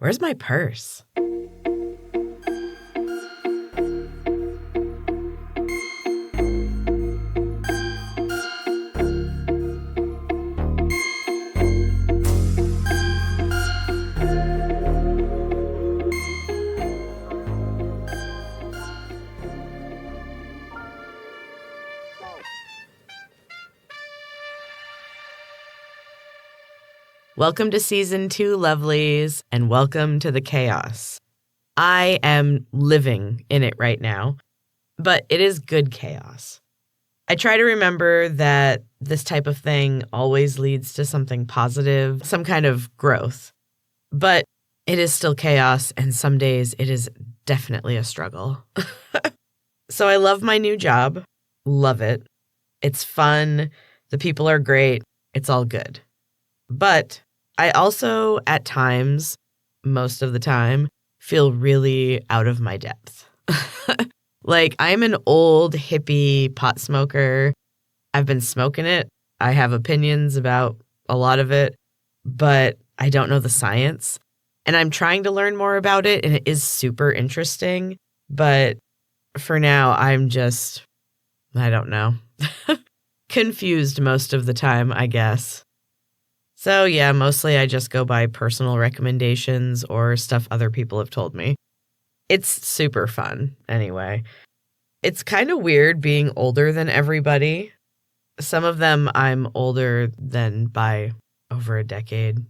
Where's my purse? Welcome to Season 2, lovelies, and welcome to the chaos. I am living in it right now, but it is good chaos. I try to remember that this type of thing always leads to something positive, some kind of growth. But it is still chaos, and some days it is definitely a struggle. So I love my new job. Love it. It's fun. The people are great. It's all good. But I also, at times, most of the time, feel really out of my depth. Like, I'm an old hippie pot smoker. I've been smoking it. I have opinions about a lot of it, but I don't know the science. And I'm trying to learn more about it, and it is super interesting. But for now, I'm just, I don't know, confused most of the time, I guess. So yeah, mostly I just go by personal recommendations or stuff other people have told me. It's super fun, anyway. It's kind of weird being older than everybody. Some of them I'm older than by over a decade.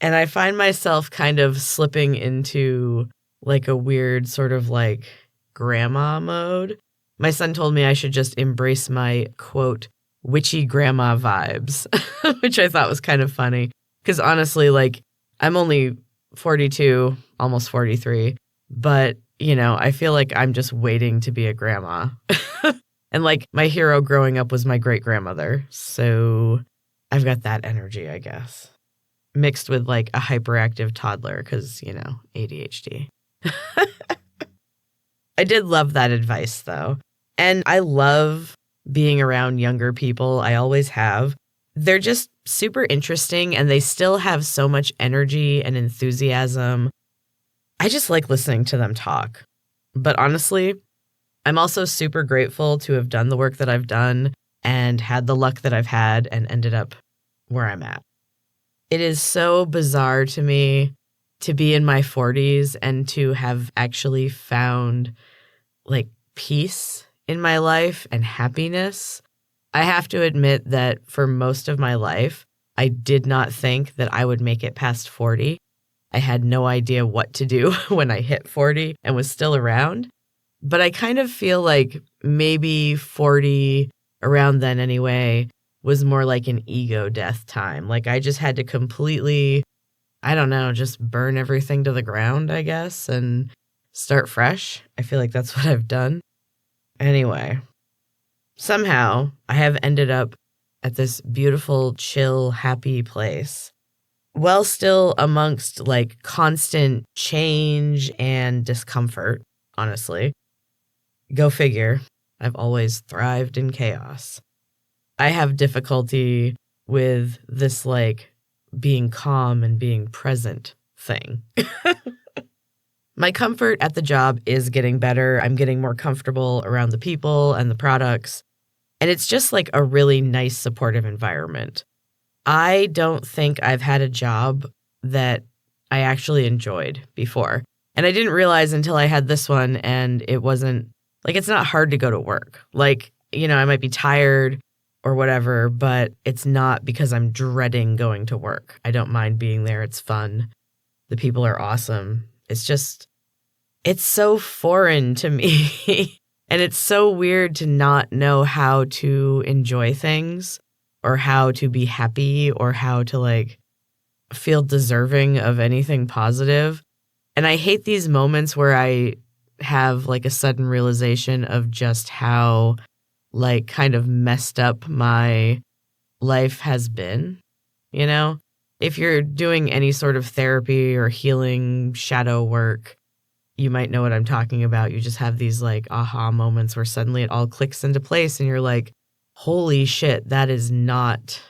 And I find myself kind of slipping into like a weird sort of like grandma mode. My son told me I should just embrace my, quote, witchy grandma vibes, which I thought was kind of funny. Because honestly, like, I'm only 42, almost 43, but, you know, I feel like I'm just waiting to be a grandma. And, like, my hero growing up was my great-grandmother, so I've got that energy, I guess. Mixed with, like, a hyperactive toddler, because, you know, ADHD. I did love that advice, though. And I love being around younger people. I always have. They're just super interesting, and they still have so much energy and enthusiasm. I just like listening to them talk. But honestly, I'm also super grateful to have done the work that I've done and had the luck that I've had and ended up where I'm at. It is so bizarre to me to be in my 40s and to have actually found like peace in my life and happiness. I have to admit that for most of my life, I did not think that I would make it past 40. I had no idea what to do when I hit 40 and was still around. But I kind of feel like maybe 40, around then anyway, was more like an ego death time. Like I just had to completely, I don't know, just burn everything to the ground, I guess, and start fresh. I feel like that's what I've done. Anyway, somehow I have ended up at this beautiful, chill, happy place. While still amongst like constant change and discomfort, honestly. Go figure. I've always thrived in chaos. I have difficulty with this like being calm and being present thing. My comfort at the job is getting better. I'm getting more comfortable around the people and the products. And it's just like a really nice, supportive environment. I don't think I've had a job that I actually enjoyed before. And I didn't realize until I had this one, and it wasn't, like, it's not hard to go to work. Like, you know, I might be tired or whatever, but it's not because I'm dreading going to work. I don't mind being there. It's fun. The people are awesome. It's just, it's so foreign to me. And it's so weird to not know how to enjoy things or how to be happy or how to like feel deserving of anything positive. And I hate these moments where I have like a sudden realization of just how like kind of messed up my life has been, you know? If you're doing any sort of therapy or healing shadow work, you might know what I'm talking about. You just have these like aha moments where suddenly it all clicks into place and you're like, holy shit, that is not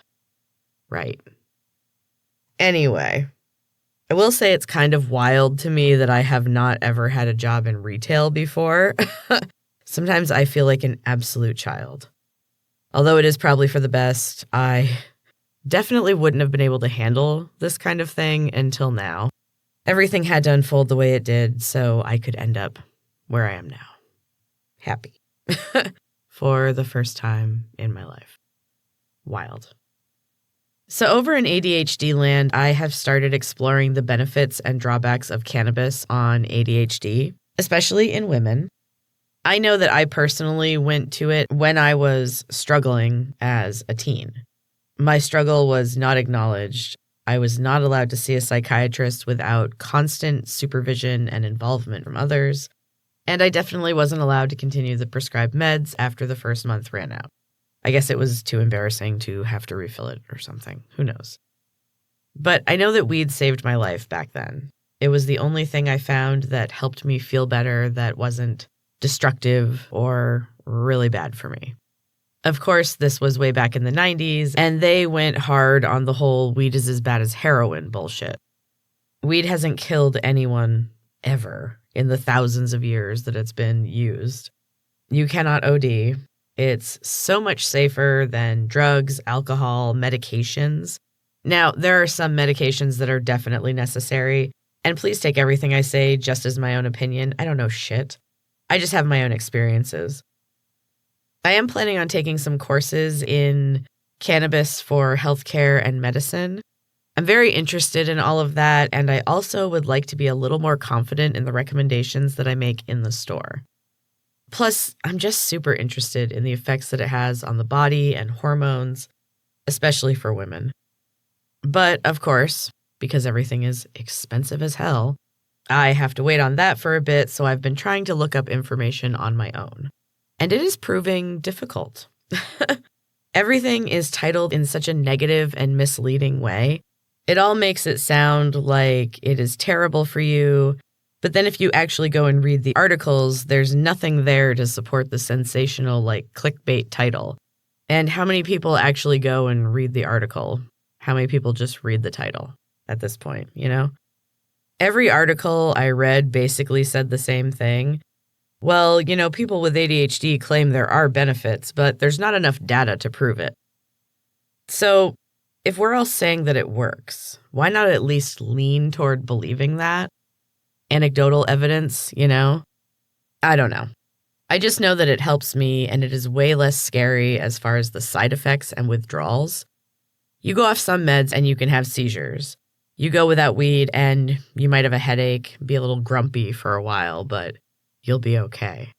right. Anyway, I will say it's kind of wild to me that I have not ever had a job in retail before. Sometimes I feel like an absolute child. Although it is probably for the best, I definitely wouldn't have been able to handle this kind of thing until now. Everything had to unfold the way it did so I could end up where I am now. Happy. For the first time in my life. Wild. So over in ADHD land, I have started exploring the benefits and drawbacks of cannabis on ADHD, especially in women. I know that I personally went to it when I was struggling as a teen. My struggle was not acknowledged. I was not allowed to see a psychiatrist without constant supervision and involvement from others. And I definitely wasn't allowed to continue the prescribed meds after the first month ran out. I guess it was too embarrassing to have to refill it or something. Who knows? But I know that weed saved my life back then. It was the only thing I found that helped me feel better that wasn't destructive or really bad for me. Of course, this was way back in the 90s, and they went hard on the whole weed is as bad as heroin bullshit. Weed hasn't killed anyone ever in the thousands of years that it's been used. You cannot OD. It's so much safer than drugs, alcohol, medications. Now, there are some medications that are definitely necessary, and please take everything I say just as my own opinion. I don't know shit. I just have my own experiences. I am planning on taking some courses in cannabis for healthcare and medicine. I'm very interested in all of that, and I also would like to be a little more confident in the recommendations that I make in the store. Plus, I'm just super interested in the effects that it has on the body and hormones, especially for women. But, of course, because everything is expensive as hell, I have to wait on that for a bit, so I've been trying to look up information on my own. And it is proving difficult. Everything is titled in such a negative and misleading way. It all makes it sound like it is terrible for you, but then if you actually go and read the articles, there's nothing there to support the sensational, clickbait title. And how many people actually go and read the article? How many people just read the title at this point, you know? Every article I read basically said the same thing. Well, people with ADHD claim there are benefits, but there's not enough data to prove it. So, if we're all saying that it works, why not at least lean toward believing that? Anecdotal evidence, I don't know. I just know that it helps me, and it is way less scary as far as the side effects and withdrawals. You go off some meds and you can have seizures. You go without weed and you might have a headache, be a little grumpy for a while, but you'll be okay.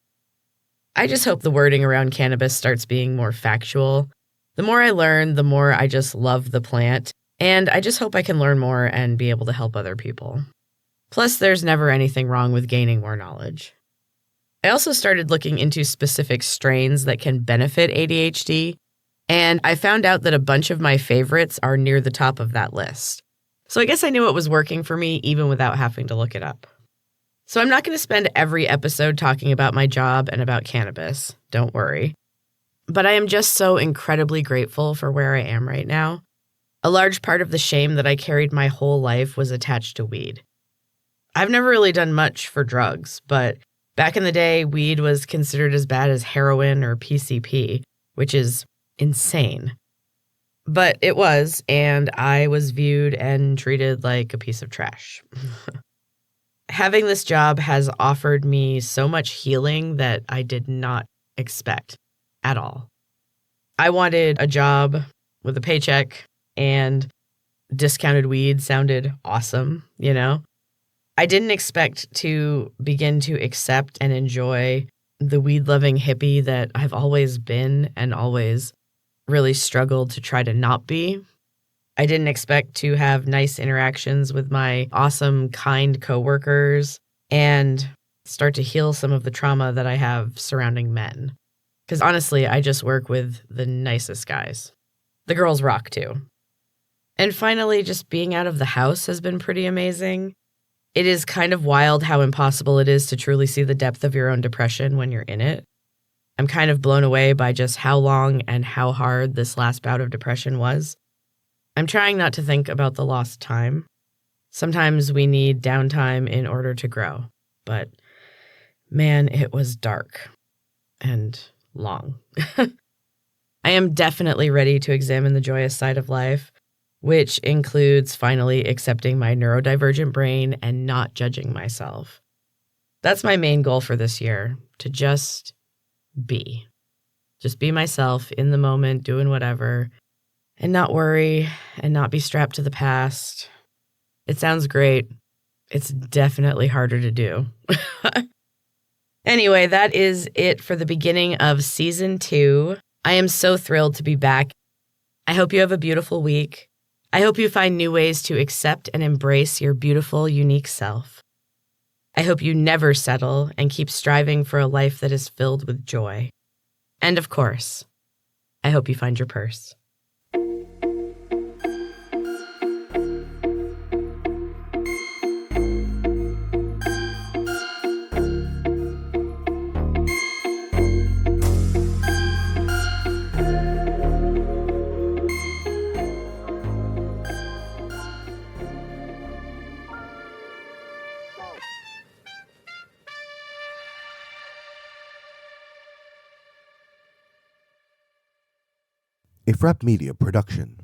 I just hope the wording around cannabis starts being more factual. The more I learn, the more I just love the plant, and I just hope I can learn more and be able to help other people. Plus, there's never anything wrong with gaining more knowledge. I also started looking into specific strains that can benefit ADHD, and I found out that a bunch of my favorites are near the top of that list. So I guess I knew it was working for me even without having to look it up. So I'm not going to spend every episode talking about my job and about cannabis, don't worry. But I am just so incredibly grateful for where I am right now. A large part of the shame that I carried my whole life was attached to weed. I've never really done much for drugs, but back in the day, weed was considered as bad as heroin or PCP, which is insane. But it was, and I was viewed and treated like a piece of trash. Having this job has offered me so much healing that I did not expect at all. I wanted a job with a paycheck, and discounted weed sounded awesome, I didn't expect to begin to accept and enjoy the weed-loving hippie that I've always been and always really struggled to try to not be. I didn't expect to have nice interactions with my awesome, kind coworkers and start to heal some of the trauma that I have surrounding men. Because honestly, I just work with the nicest guys. The girls rock too. And finally, just being out of the house has been pretty amazing. It is kind of wild how impossible it is to truly see the depth of your own depression when you're in it. I'm kind of blown away by just how long and how hard this last bout of depression was. I'm trying not to think about the lost time. Sometimes we need downtime in order to grow. But man, it was dark and long. I am definitely ready to examine the joyous side of life, which includes finally accepting my neurodivergent brain and not judging myself. That's my main goal for this year, to just be. Just be myself in the moment, doing whatever, and not worry and not be strapped to the past. It sounds great. It's definitely harder to do. Anyway, that is it for the beginning of season 2. I am so thrilled to be back. I hope you have a beautiful week. I hope you find new ways to accept and embrace your beautiful, unique self. I hope you never settle and keep striving for a life that is filled with joy. And of course, I hope you find your purse. A Frap Media production.